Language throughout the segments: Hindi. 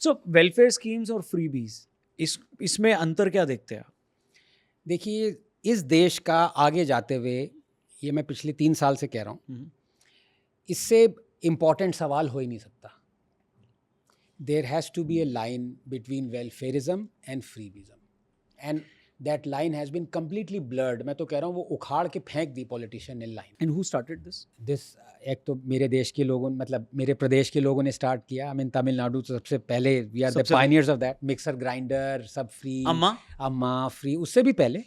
सो वेलफेयर स्कीम्स और फ्रीबीज, इसमें अंतर क्या देखते हैं आप? देखिए, इस देश का आगे जाते हुए, ये मैं पिछले 3 साल से कह रहा हूँ, इससे इम्पॉर्टेंट सवाल हो ही नहीं सकता. There has to be a line between welfarism and freebieism, and that line has been completely blurred. मैं तो कह रहा हूँ वो उखाड़ के फेंक दी पॉलिटिशियन ने line. And who started this? एक तो मेरे देश के लोगों, मतलब मेरे प्रदेश के लोगों ने स्टार्ट किया. आई मीन तमिलनाडु तो सबसे पहले, we are the pioneers of that. Mixer grinder सब फ्री, अम्मा फ्री. उससे भी पहले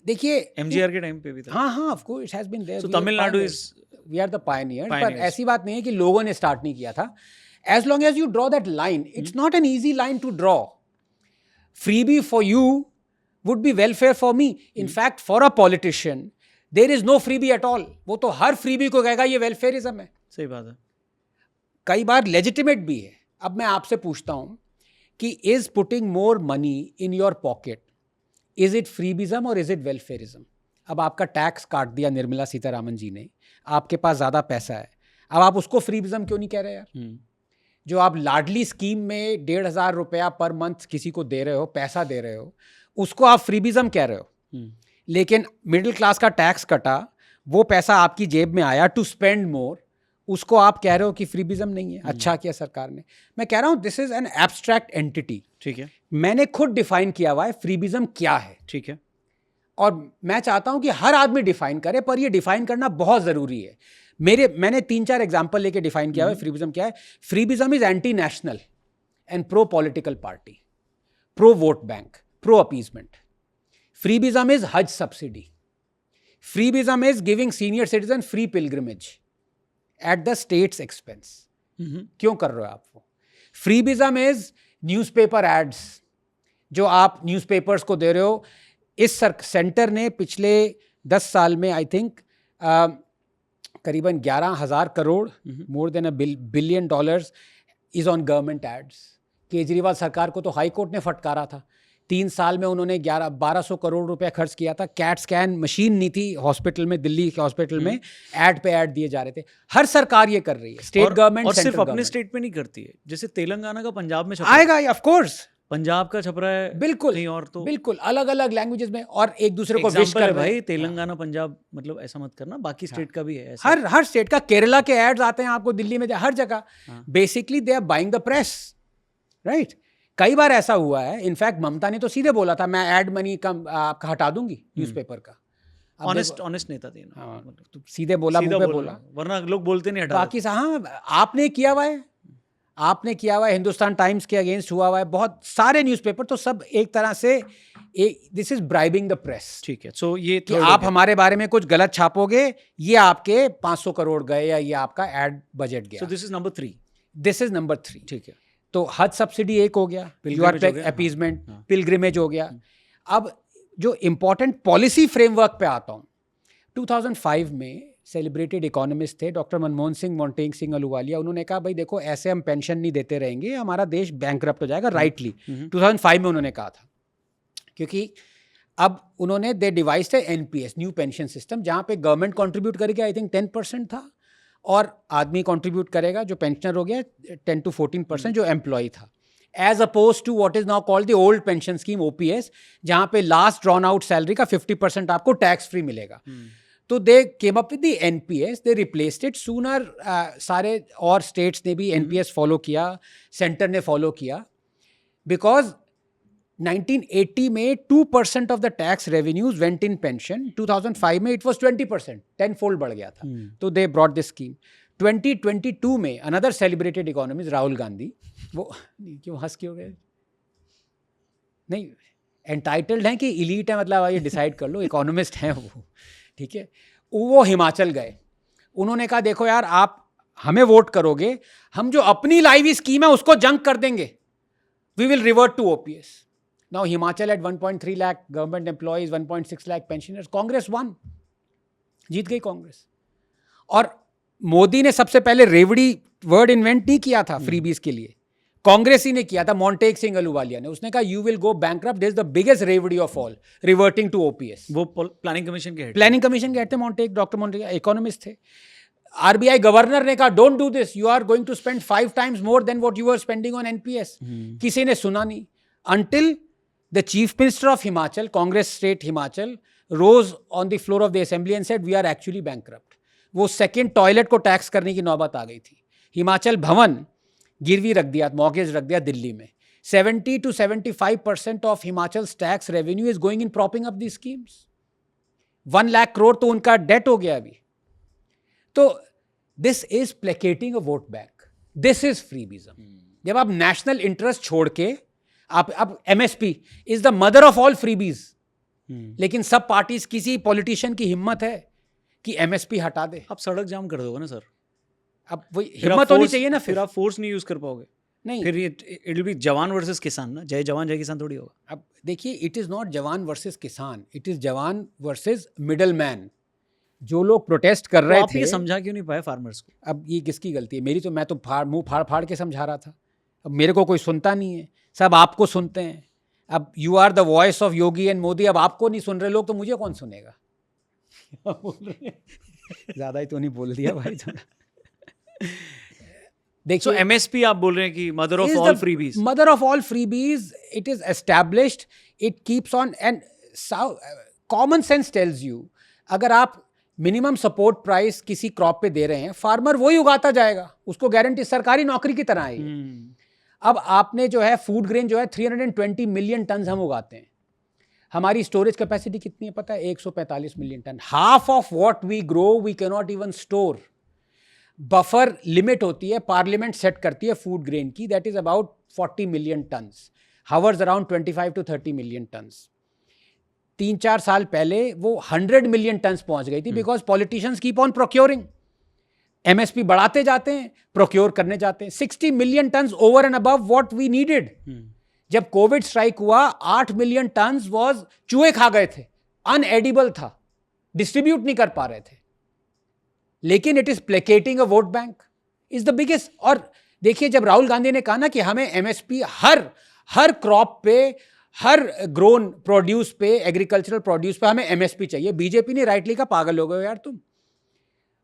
देखिए एमजीआर के टाइम पे भी था. हाँ, of course it has been there. So Tamil Nadu is, we are the pioneers. पर ऐसी बात नहीं है कि लोगों ने स्टार्ट नहीं किया था. As long as you draw that line, it's not an easy line to draw. Freebie for you would be welfare for me. In fact for a politician there is no freebie at all. वो तो हर फ्रीबी को कहेगा ये वेलफेयरिज्म है. सही बात है. कई बार लेजिटिमेट भी है. अब मैं आपसे पूछता हूं कि is putting more money in your pocket, is it freebieism और इज इट वेलफेयरिज्म? अब आपका टैक्स काट दिया निर्मला सीतारामन जी ने, आपके पास ज़्यादा पैसा है, अब आप उसको फ्रीबिज्म क्यों नहीं कह रहे यार? जो आप लाडली स्कीम में 1,500 रुपया पर मंथ किसी को दे रहे हो, पैसा दे रहे हो, उसको आप फ्रीबिज्म कह रहे हो. लेकिन मिडिल क्लास का टैक्स कटा, वो पैसा आपकी जेब में आया टू स्पेंड मोर, उसको आप कह रहे हो कि फ्रीबिज्म नहीं है. अच्छा किया सरकार ने. मैं कह रहा हूँ this is an abstract entity. ठीक है. मैंने खुद डिफाइन किया हुआ है फ्रीबिज्म क्या है. ठीक है. और मैं चाहता हूं कि हर आदमी डिफाइन करे, पर ये डिफाइन करना बहुत जरूरी है. मैंने 3-4 एग्जांपल लेके डिफाइन किया हुआ है फ्रीबिज्म क्या है. Freebieism is anti national and pro political party, pro vote bank, pro appeasement. Freebieism is Haj subsidy. Freebieism is giving senior citizen free pilgrimage at the state's expense. क्यों कर रहे हो आप वो? फ्रीबिज्म इज न्यूज़पेपर एड्स, जो आप न्यूज़पेपर्स को दे रहे हो. इस सेंटर ने पिछले 10 साल में आई थिंक करीबन 11,000 crore, more than $1 billion is on government ads. Kejriwal सरकार को तो हाई कोर्ट ने फटकारा था. 3 साल में उन्होंने 1,200 करोड़ रुपया खर्च किया था. कैट स्कैन मशीन नहीं थी हॉस्पिटल में, दिल्ली के हॉस्पिटल में ऐड पे ऐड दिए जा रहे थे. हर सरकार ये कर रही है, स्टेट गवर्नमेंट, और सिर्फ अपने स्टेट पे नहीं करती है. जैसे तेलंगाना का पंजाब में आएगा, ऑफ कोर्स पंजाब का छप रहा है, बिल्कुल कहीं और तो बिल्कुल अलग अलग लैंग्वेजेस में, और एक दूसरे को विश कर भाई. तेलंगाना पंजाब मतलब ऐसा मत करना, बाकी स्टेट का भी है. हर स्टेट का. केरला के एड्स आते हैं आपको दिल्ली में, हर जगह. Basically they are buying the press, right. कई बार ऐसा हुआ है. इनफैक्ट ममता ने तो सीधे बोला था मैं एड मनी का आपका हटा दूंगी न्यूज़पेपर का. ऑनेस्ट नेता थे ना. तो सीधे बोला, मुंह पे बोला, वरना लोग बोलते नहीं हटा. बाकी आपने किया हुआ है, आपने किया हुआ है. हिंदुस्तान टाइम्स के अगेंस्ट हुआ हुआ है, बहुत सारे न्यूज़पेपर. तो सब एक तरह से this is bribing the press. ठीक है. सो ये कि आप हमारे बारे में कुछ गलत छापोगे, ये आपके 500 करोड़ गए या ये आपका एड बजट गया. So this is number 3. This is number 3. ठीक है. तो हज सब्सिडी एक हो गया, अपीजमेंट, पिलग्रिमेज हो गया. अब जो इंपॉर्टेंट पॉलिसी फ्रेमवर्क पे आता हूं, 2005 में सेलिब्रेटेड इकोनॉमिस्ट थे डॉक्टर मनमोहन सिंह, मोंटेग सिंह अहलूवालिया. उन्होंने कहा भाई देखो ऐसे हम पेंशन नहीं देते रहेंगे, हमारा देश बैंकरप्ट हो जाएगा. राइटली 2005 में उन्होंने कहा था, क्योंकि अब उन्होंने they devised NPS, new pension system, जहाँ पे गवर्नमेंट कॉन्ट्रीब्यूट करेगी, आई थिंक 10% था, और आदमी कंट्रीब्यूट करेगा, जो पेंशनर हो गया 10 to 14%, जो एम्प्लॉय था. As oppose to what is now called the old pension scheme OPS, जहां पे लास्ट ड्रॉन आउट सैलरी का 50% आपको टैक्स फ्री मिलेगा. तो they came up with the NPS, they replaced it sooner. सारे और स्टेट्स ने भी एनपीएस फॉलो किया, सेंटर ने फॉलो किया, बिकॉज 1980 में 2% of the tax revenues went in pension. 2005 में इट वाज 20%, 10 फोल्ड बढ़ गया था. तो दे ब्रॉट दिस स्कीम. 2022 में another celebrated economist Rahul Gandhi, वो क्यों हंस क्यों गए? नहीं, एंटाइटल्ड हैं कि इलीट है, मतलब ये डिसाइड कर लो, इकोनॉमिस्ट हैं वो, ठीक है. वो हिमाचल गए. उन्होंने कहा देखो यार, आप हमें वोट करोगे, हम जो अपनी लाइव स्कीम है उसको जंक कर देंगे. We will revert to OPS. Now Himachal had 1.3 lakh government employees, 1.6 lakh pensioners. Congress won, जीत गई कांग्रेस. और मोदी ने सबसे पहले रेवड़ी वर्ड इन्वेंट नहीं किया था फ्रीबीज के लिए, कांग्रेस ही ने किया था. मोंटेग सिंह अहलूवालिया ने, उसने कहा you will go bankrupt, this is the biggest revdi of all, reverting to OPS. वो प्लानिंग कमीशन के हेड थे मोंटेग, डॉक्टर मोंटेग, इकोनॉमिस्ट थे. आरबीआई गवर्नर ने कहा don't do this, you are going to spend 5 times more than what you were spending on NPS. किसी ने सुना नहीं until the chief minister of Himachal, Congress state Himachal, rose on the floor of the assembly and said we are actually bankrupt. वो सेकेंड टॉयलेट को टैक्स करने की नौबत आ गई थी. हिमाचल भवन गिरवी रख दिया, मॉर्गेज रख दिया दिल्ली में. 70 to 75% of Himachal's tax revenue is going in propping up these schemes. 1 lakh crore तो उनका डेट हो गया अभी. तो this is placating a vote bank, this is freebieism. जब आप नेशनल इंटरेस्ट छोड़ के आप अब MSP is the mother of all freebies, लेकिन सब पार्टीज, किसी पॉलिटिशियन की हिम्मत है कि एमएसपी हटा दे. आप सड़क जाम कर दोगे ना सर, अब वही हिम्मत होनी चाहिए ना. फिर आप फोर्स नहीं यूज कर पाओगे. नहीं, फिर इट विल बी जवान वर्सेस किसान ना, जय जवान जय किसान थोड़ी होगा. अब देखिए, इट इज नॉट जवान वर्सेस किसान, इट इज जवान वर्सेस मिडल मैन. जो लोग प्रोटेस्ट कर रहे आप थे, ये समझा क्यों नहीं पाए फार्मर्स को? अब ये किसकी गलती है? मेरी तो, मैं तो मुंह फाड़ फाड़ के समझा रहा था. अब मेरे को कोई सुनता नहीं है, सब आपको सुनते हैं. अब you are the voice of Yogi and Modi, अब आपको नहीं सुन रहे लोग तो मुझे कौन सुनेगा? ज्यादा ही तो नहीं बोल दिया भाई थोड़ा. देखिए, एमएसपी आप बोल रहे हैं कि mother of all freebies. Mother of all freebies, it is established, it keeps on. And common sense tells you, अगर आप मिनिमम सपोर्ट प्राइस किसी क्रॉप पे दे रहे हैं, फार्मर वही उगाता जाएगा, उसको गारंटी, सरकारी नौकरी की तरह है. अब आपने जो है फूड ग्रेन जो है 320 मिलियन टन हम उगाते हैं. हमारी स्टोरेज कैपेसिटी कितनी है पता है? 145 million ton. Half of what we grow we can not even store. Buffer limit होती है, पार्लियामेंट सेट करती है फूड ग्रेन की, that is about 40 million tons, hovers around 25 to 30 million tons. 3-4 साल पहले वो 100 मिलियन टन्स पहुंच गई थी, because politicians keep on procuring. MSP बढ़ाते जाते हैं, प्रोक्योर करने जाते हैं. 60 million tons over and above what we needed. जब कोविड स्ट्राइक हुआ, 8 मिलियन टन्स वाज चूहे खा गए थे, अनएडिबल था, डिस्ट्रीब्यूट नहीं कर पा रहे थे. लेकिन it is placating a vote bank, is the biggest. और देखिए, जब राहुल गांधी ने कहा ना कि हमें एमएसपी हर क्रॉप पे, हर ग्रोन प्रोड्यूस पे, एग्रीकल्चरल प्रोड्यूस पे हमें एमएसपी चाहिए, बीजेपी ने राइटली कहा पागल हो गए यार तुम,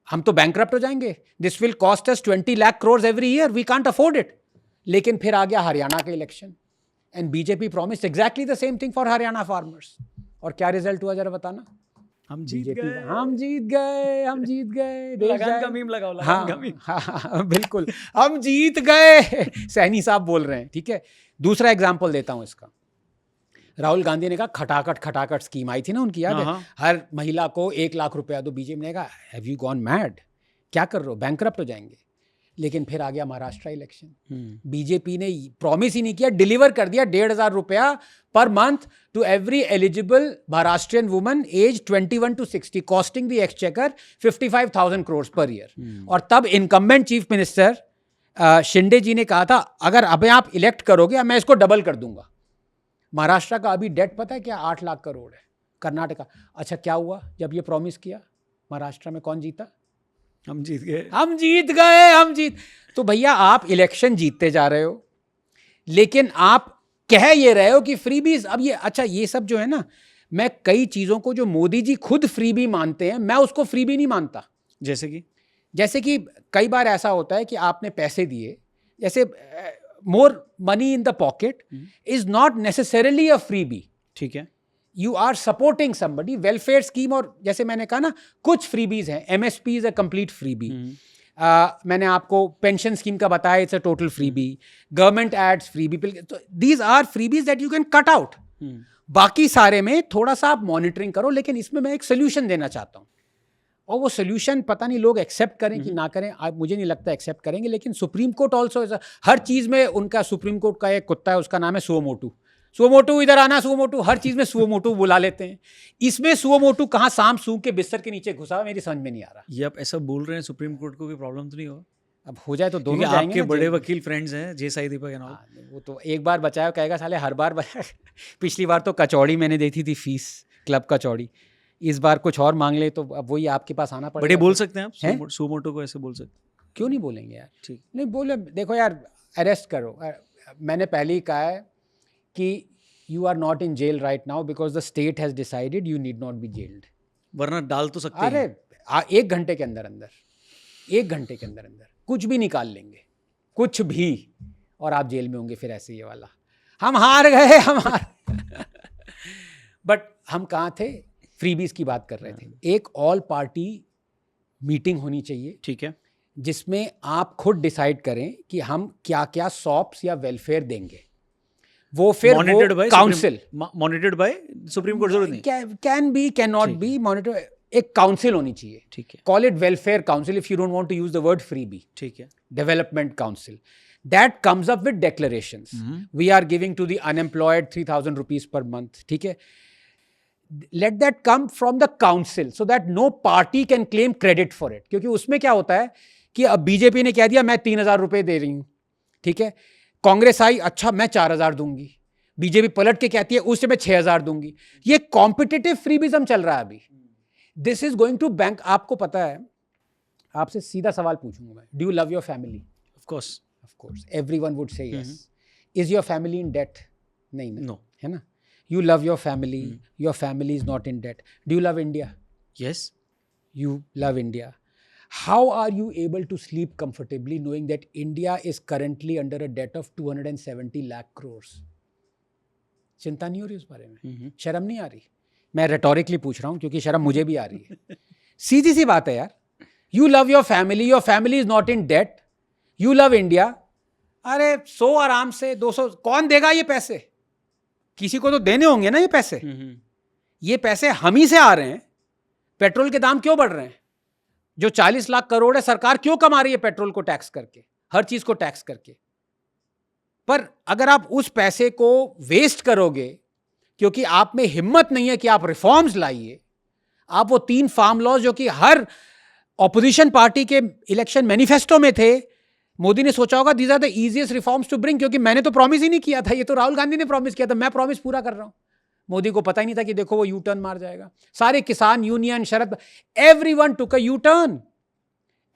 हम तो बैंकरप्ट हो जाएंगे, this will cost us 20 lakh crores every year, we can't afford it. लेकिन फिर आ गया हरियाणा का election and BJP promised exactly the same thing for Haryana farmers. और क्या रिजल्ट हुआ जरा बताना? हम जीत गए. हम जीत गए, हम जीत गए. लगान का मीम लगाओ, लगान का मीम. हाँ, बिल्कुल, हम जीत गए. सैनी साहब बोल रहे हैं, ठीक है. दूसरा एग्जाम्पल देता हूं इसका. राहुल गांधी ने कहा खटाखट स्कीम आई थी ना उनकी, याद है? हर महिला को 1 लाख रुपया दो. बीजेपी ने कहा हैव यू गॉन मैड, क्या कर रहे हो, बैंकरप्ट हो जाएंगे. लेकिन फिर आ गया महाराष्ट्र इलेक्शन. बीजेपी ने प्रॉमिस ही नहीं किया, डिलीवर कर दिया 1,500 रुपया per month to every eligible Maharashtrian woman age 21 to 60, costing the exchequer 55,000 crores per year. और तब incumbent chief minister Shinde ji ने कहा था अगर अब आप इलेक्ट करोगे मैं इसको डबल कर दूंगा. महाराष्ट्र का अभी डेट पता है क्या? 8 लाख करोड़ है. कर्नाटका, अच्छा क्या हुआ जब ये प्रॉमिस किया? महाराष्ट्र में कौन जीता? हम जीत गए, हम जीत गए, हम जीत. तो भैया आप इलेक्शन जीतते जा रहे हो, लेकिन आप कह ये रहे हो कि फ्रीबीज. अब ये, अच्छा ये सब जो है ना, मैं कई चीजों को जो मोदी जी खुद फ्रीबी मानते हैं, मैं उसको फ्रीबी नहीं मानता. जैसे कि कई बार ऐसा होता है कि आपने पैसे दिए, जैसे more money in the pocket is not necessarily a freebie. ठीक है. You are supporting somebody, welfare scheme. और जैसे मैंने कहा ना, कुछ freebies हैं. MSP is a complete freebie. मैंने आपको पेंशन स्कीम का बताया, it's a total freebie. Government ads freebie. So these are freebies that you can cut out. बाकी सारे में थोड़ा सा आप मॉनिटरिंग करो, लेकिन इसमें मैं एक सोल्यूशन देना चाहता हूँ. और वो सोल्यूशन पता नहीं लोग एक्सेप्ट करें कि ना करें, मुझे नहीं लगता एक्सेप्ट करेंगे. लेकिन सुप्रीम कोर्ट ऑल्सो, हर चीज़ में उनका, सुप्रीम कोर्ट का एक कुत्ता है, उसका नाम है सुओमोटू. सुओमोटू इधर आना, सुओमोटू, हर चीज़ में सुओमोटू बुला लेते हैं. इसमें सुओमोटू कहाँ सांप सूंघ के बिस्तर के नीचे घुसा, मेरी समझ में नहीं आ रहा. ये आप ऐसा बोल रहे हैं, सुप्रीम कोर्ट को कोई प्रॉब्लम तो नहीं होगा? अब हो जाए तो दोनों जाएंगे. आपके बड़े वकील फ्रेंड्स हैं, जे साई दीपक एंड ऑल. वो तो एक बार बचाया कहेगा साले हर बार बचाया. पिछली बार तो कचौड़ी मैंने दी थी फीस, क्लब कचौड़ी. इस बार कुछ और मांग ले तो अब वही आपके पास आना पड़ेगा. बड़े बोल सकते हैं आप, सुमोटो को ऐसे बोल सकते हैं? क्यों नहीं बोलेंगे यार? ठीक नहीं बोले. देखो यार, अरेस्ट करो. मैंने पहले ही कहा है कि you are not in jail right now because the state has decided you need not be jailed. वरना डाल तो सकते हैं. अरे 1 घंटे के अंदर अंदर 1 घंटे के अंदर अंदर कुछ भी निकाल लेंगे, कुछ भी, और आप जेल में होंगे फिर ऐसे ये वाला, हम हार गए, हम हार बट हम कहाँ थे, फ्रीबीज की बात कर रहे थे। एक ऑल पार्टी मीटिंग होनी चाहिए, ठीक है, जिसमें आप खुद डिसाइड करें कि हम क्या क्या सॉप्स या वेलफेयर देंगे, वो फिर council monitored by supreme court, जरूरत नहीं, can be, can not be monitor, एक काउंसिल होनी चाहिए, ठीक है, call it welfare council if you don't want to use the word freebie, ठीक है, development council, that comes up with declarations, we are giving to the unemployed 3,000 rupees per month, ठीक है, let that come from the council so that no party can claim credit for it, क्योंकि उसमें क्या होता है कि अब बीजेपी ने कह दिया मैं 3,000 रुपए दे रही हूं, ठीक है, कांग्रेस आई, अच्छा मैं 4,000 दूंगी, बीजेपी पलट के कहती है उससे मैं 6,000 दूंगी, ये कॉम्पिटिटिव फ्रीबिज्म चल रहा है अभी, this is going to bank. आपको पता है, आपसे सीधा सवाल पूछूंगा मैं, do you love your family? Of course everyone would say yes. Is your family in debt? नहीं, नो, है ना, you love your family, your family is not in debt. Do you love India? yes, You love India. How are you able to sleep comfortably knowing that India is currently under a debt of 270 lakh crores? चिंता नहीं हो रही उस बारे में? शर्म नहीं आ रही? मैं रेटोरिकली पूछ रहा हूं क्योंकि शर्म मुझे भी आ रही है। सीधी सी बात है यार, you love your family is not in debt, you love India, अरे सो आराम से 200, कौन देगा ये पैसे? किसी को तो देने होंगे ना ये पैसे, ये पैसे हम ही से आ रहे हैं। पेट्रोल के दाम क्यों बढ़ रहे हैं? जो 40 लाख करोड़ है, सरकार क्यों कमा रही है पेट्रोल को टैक्स करके, हर चीज को टैक्स करके? पर अगर आप उस पैसे को वेस्ट करोगे क्योंकि आप में हिम्मत नहीं है कि आप रिफॉर्म्स लाइए, आप वो 3 फार्म लॉज जो कि हर ऑपोजिशन पार्टी के इलेक्शन मैनिफेस्टो में थे, मोदी ने सोचा होगा these are the easiest reforms to bring, क्योंकि मैंने तो प्रॉमिस ही नहीं किया था, ये तो राहुल गांधी ने प्रॉमिस किया था, मैं प्रॉमिस पूरा कर रहा हूं। मोदी को पता ही नहीं था कि देखो वो यू टर्न मार जाएगा। सारे किसान union, Sharad, everyone took a U turn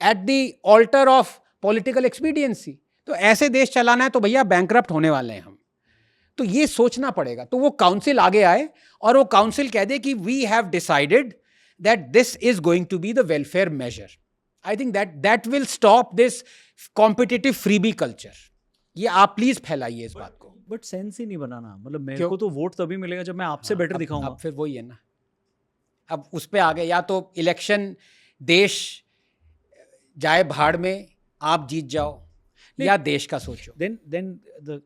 at the alter of political expediency. तो ऐसे देश चलाना है तो भैया बैंकरप्ट होने वाले हैं हम, तो ये सोचना पड़ेगा। तो वो काउंसिल आगे आए और वो काउंसिल कह दे कि we have decided that this is going to be the welfare measure. I think that will stop this competitive freebie culture. ये आप प्लीज फैलाइए इस बात को। बट सेंस ही नहीं बनाना, मतलब मेरे को तो वोट तभी मिलेगा जब मैं आपसे बेटर दिखाऊंगा। अब फिर वही है ना, अब उस पे आ गए, या तो इलेक्शन देश जाए भाड़ में, आप जीत जाओ, या देश का सोचो। then the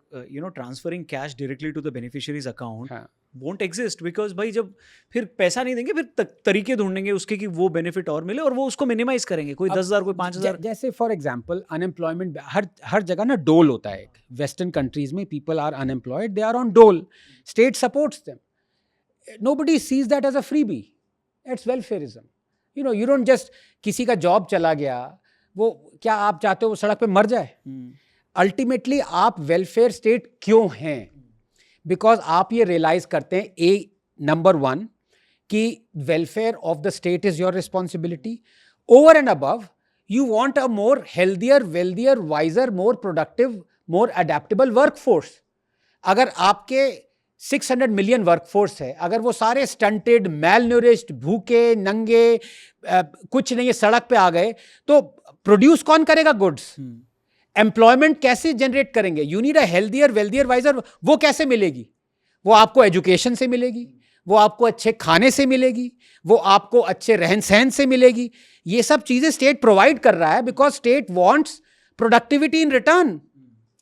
transferring cash directly to the beneficiary's account won't exist, because भाई जब फिर पैसा नहीं देंगे, फिर तरीके ढूंढेंगे उसके कि वो बेनिफिट और मिले, और वो उसको मिनिमाइज करेंगे, कोई 10,000 कोई 5,000। जैसे फॉर एग्जांपल अनएम्प्लॉयमेंट, हर जगह ना डोल होता है। वेस्टर्न कंट्रीज में people are unemployed, they are on dole, state supports them, nobody sees that as a freebie, it's welfarism. You don't just, किसी का जॉब चला गया, वो क्या आप चाहते हो वो सड़क पे मर जाए? अल्टीमेटली आप वेलफेयर स्टेट क्यों हैं? बिकॉज आप ये रियलाइज करते हैं, नंबर 1 कि welfare of the state is your responsibility. Over and above you want a more healthier, wealthier, wiser, more productive, more adaptable workforce. अगर आपके 600 मिलियन वर्कफोर्स है, अगर वो सारे स्टंटेड, मैलन्यूरिश्ड, भूखे नंगे, कुछ नहीं, सड़क पे आ गए, तो प्रोड्यूस कौन करेगा गुड्स? एम्प्लॉयमेंट कैसे जनरेट करेंगे? You need a healthier, wealthier, wiser. वो कैसे मिलेगी? वो आपको एजुकेशन से मिलेगी, वो आपको अच्छे खाने से मिलेगी, वो आपको अच्छे रहन सहन से मिलेगी। ये सब चीजें स्टेट प्रोवाइड कर रहा है because state wants productivity in return,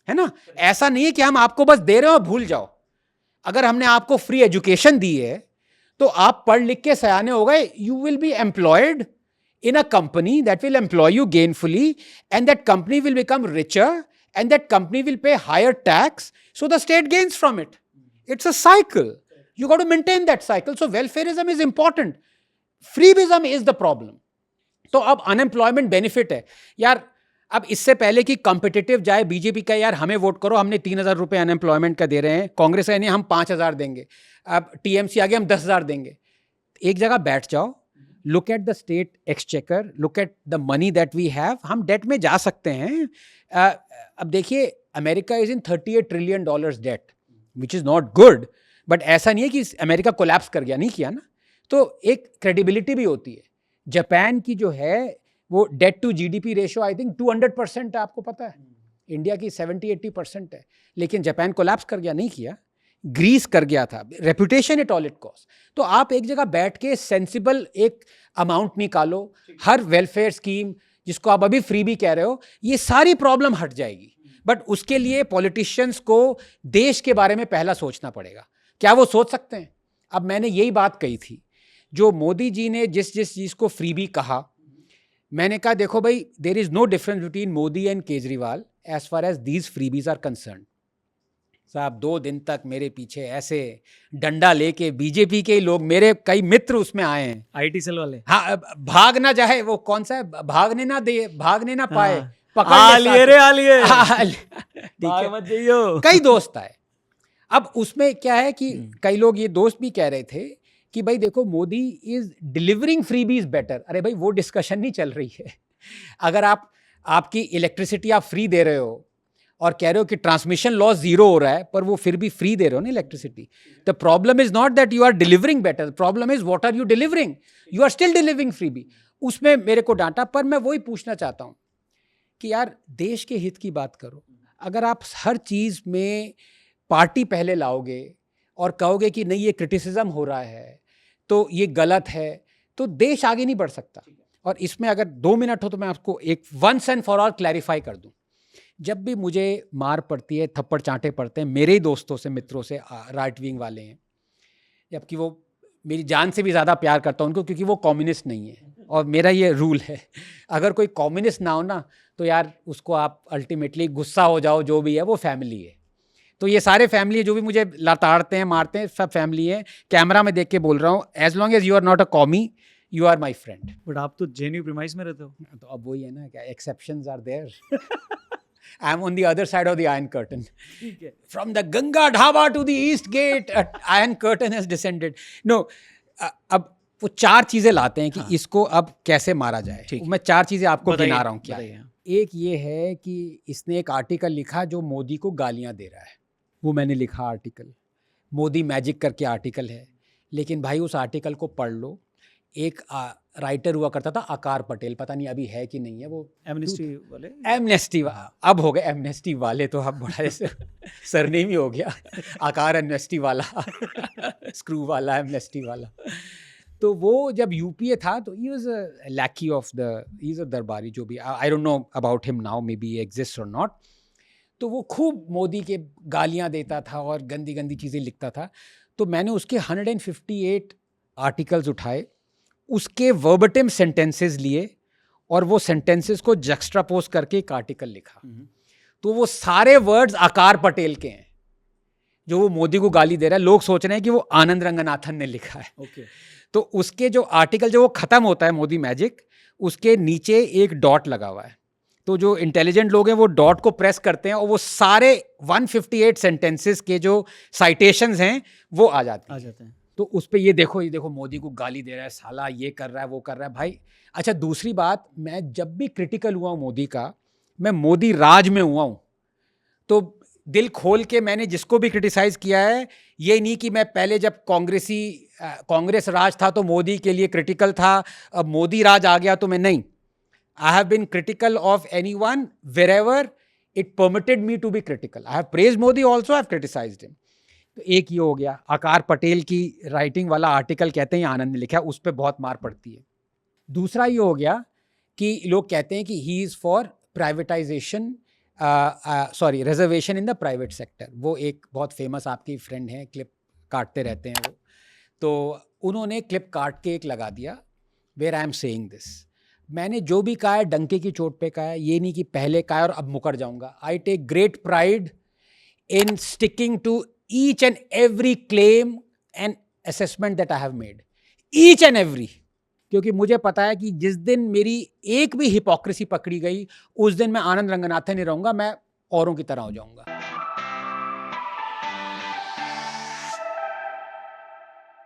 है ना? ऐसा नहीं है कि हम आपको बस दे रहे हो भूल जाओ। अगर हमने आपको फ्री एजुकेशन दी है तो आप पढ़ लिख के सयाने हो गए, you will be employed in a company that will employ you gainfully, and that company will become richer, and that company will pay higher tax, so the state gains from it. It's a cycle. You got to maintain that cycle. So welfareism is important. Freebism is the problem. तो अब unemployment benefit है यार। अब इससे पहले कि कॉम्पिटिटिव जाए, बीजेपी का यार हमें वोट करो, हमने 3,000 रुपये अनएम्प्लॉयमेंट का दे रहे हैं, कांग्रेस का नहीं हम 5,000 देंगे, अब टीएमसी आगे हम 10,000 देंगे। एक जगह बैठ जाओ, look at the state exchequer, look at the money that we have, हम डेट में जा सकते हैं। अब देखिए, America is in $38 trillion debt, which is not good, but ऐसा नहीं है कि अमेरिका कोलैप्स कर गया, नहीं किया ना। तो एक क्रेडिबिलिटी भी होती है। जापान की जो है वो debt to GDP ratio I think 200% है, आपको पता है। इंडिया की 70-80% है, लेकिन जापान कोलैप्स कर गया, नहीं किया, ग्रीस कर गया था, reputation at all it cost. तो आप एक जगह बैठ के सेंसिबल एक अमाउंट निकालो, हर वेलफेयर स्कीम जिसको आप अभी फ्री भी कह रहे हो, ये सारी प्रॉब्लम हट जाएगी। बट उसके लिए पॉलिटिशियंस को देश के बारे में पहला सोचना पड़ेगा। क्या वो सोच सकते हैं? अब मैंने यही बात कही थी, जो मोदी जी ने जिस जिस चीज़ को फ्री भी कहा, मैंने कहा देखो भाई, there is no difference between Modi and Kejriwal as far as these freebies are concern. साहब 2 दिन तक मेरे पीछे ऐसे डंडा लेके बीजेपी के लोग, मेरे कई मित्र उसमें आए हैं, आईटी सेल वाले। हाँ, भाग ना जाए, वो कौन सा है, भागने ना दे, भागने ना पाए, हाँ, पकड़ आलिए रे आलिए, ठीक है, मत जाइयो। कई दोस्त आए। अब उसमें क्या है कि कई लोग ये दोस्त भी कह रहे थे कि भाई देखो, Modi is delivering freebies better. अरे भाई, वो डिस्कशन नहीं चल रही है। अगर आपकी इलेक्ट्रिसिटी आप फ्री दे रहे हो और कह रहे हो कि ट्रांसमिशन लॉस 0 हो रहा है, पर वो फिर भी फ्री दे रहे हो ना electricity, the problem is not that you are delivering better, problem is what are you delivering, you are still delivering freebie. उसमें मेरे को डांटा, पर मैं वही पूछना चाहता हूँ कि यार देश के हित की बात करो। अगर आप हर चीज़ में पार्टी पहले लाओगे और कहोगे कि नहीं ये क्रिटिसिज्म हो रहा है तो ये गलत है, तो देश आगे नहीं बढ़ सकता। और इसमें अगर 2 मिनट हो तो मैं आपको एक once and for all clarify कर दूं। जब भी मुझे मार पड़ती है, थप्पड़ चांटे पड़ते हैं मेरे ही दोस्तों से, मित्रों से, राइट विंग वाले हैं, जबकि वो मेरी जान से भी ज़्यादा प्यार करता हूँ उनको, क्योंकि वो कम्युनिस्ट नहीं है। और मेरा ये रूल है, अगर कोई कम्युनिस्ट ना हो ना, तो यार उसको आप अल्टीमेटली गुस्सा हो जाओ, जो भी है वो फैमिली है। तो ये सारे फैमिली जो भी मुझे लताड़ते हैं, मारते हैं, सब फैमिली है। कैमरा में देख के बोल रहा हूँ, as long as you are not a commie, you are my friend. But आप तो जेएनयू प्रीमाइस में रहते हो। तो अब वही है ना, क्या exceptions are there. I am on the other side of the iron curtain, from the Ganga Dhaba to the east gate, iron curtain has descended. No, अब वो 4 चीजें लाते हैं कि हाँ, इसको अब कैसे मारा जाए। मैं 4 चीजें आपको गिना रहा हूँ। क्या एक ये है कि इसने एक आर्टिकल लिखा जो मोदी को गालियां दे रहा है, वो मैंने लिखा आर्टिकल, मोदी मैजिक करके आर्टिकल है। लेकिन भाई उस आर्टिकल को पढ़ लो। एक राइटर हुआ करता था आकार पटेल, पता नहीं अभी है कि नहीं है, वो एमनेस्टी वाले, एमनेस्टी अब हो गए एमनेस्टी वाले, तो अब बड़ा ऐसे सरनेम ही हो गया, आकार एमनेस्टी वाला, स्क्रू वाला, एमनेस्टी वाला। तो वो जब यूपीए था तो ही वाज अ लैकी of the, he is a दरबारी, जो भी, I don't know about him now, may be exist और नॉट। तो वो खूब मोदी के गालियां देता था और गंदी गंदी चीज़ें लिखता था। तो मैंने उसके 158 आर्टिकल्स उठाए, उसके वर्बटिम सेंटेंसेस लिए और वो सेंटेंसेस को जक्स्ट्रापोज करके एक आर्टिकल लिखा। तो वो सारे वर्ड्स आकार पटेल के हैं, जो वो मोदी को गाली दे रहा है। लोग सोच रहे हैं कि वो आनंद रंगनाथन ने लिखा है। okay. तो उसके जो आर्टिकल, जो वो ख़त्म होता है मोदी मैजिक, उसके नीचे एक डॉट लगा हुआ है। तो जो इंटेलिजेंट लोग हैं वो डॉट को प्रेस करते हैं और वो सारे 158 सेंटेंसेस के जो साइटेशंस हैं वो आ जाते हैं। तो उस पे ये देखो मोदी को गाली दे रहा है, साला ये कर रहा है, वो कर रहा है भाई। अच्छा, दूसरी बात, मैं जब भी क्रिटिकल हुआ हूँ मोदी का, मैं मोदी राज में हुआ हूँ। तो दिल खोल के मैंने जिसको भी क्रिटिसाइज किया है, ये नहीं कि मैं पहले जब कांग्रेस राज था तो मोदी के लिए क्रिटिकल था, अब मोदी राज आ गया तो मैं नहीं। I have been critical of anyone wherever it permitted me to be critical. I have praised Modi also, I have criticized him. तो एक ये हो गया, आकार पटेल की राइटिंग वाला आर्टिकल कहते हैं आनंद ने लिखा, उस पर बहुत मार पड़ती है। दूसरा ये हो गया कि लोग कहते हैं कि he is for privatisation, reservation in the private sector. वो एक बहुत फेमस आपकी फ्रेंड हैं, क्लिप काटते रहते हैं वो, तो उन्होंने क्लिप काट के एक लगा दिया, where I am saying this. मैंने जो भी कहा है डंके की चोट पे कहा है, ये नहीं कि पहले कहा है और अब मुकर जाऊंगा। I take great pride in sticking to each and every claim and assessment that I have made, each and every. क्योंकि मुझे पता है कि जिस दिन मेरी एक भी हिपोक्रेसी पकड़ी गई, उस दिन मैं आनंद रंगनाथन नहीं रहूंगा, मैं औरों की तरह हो जाऊंगा।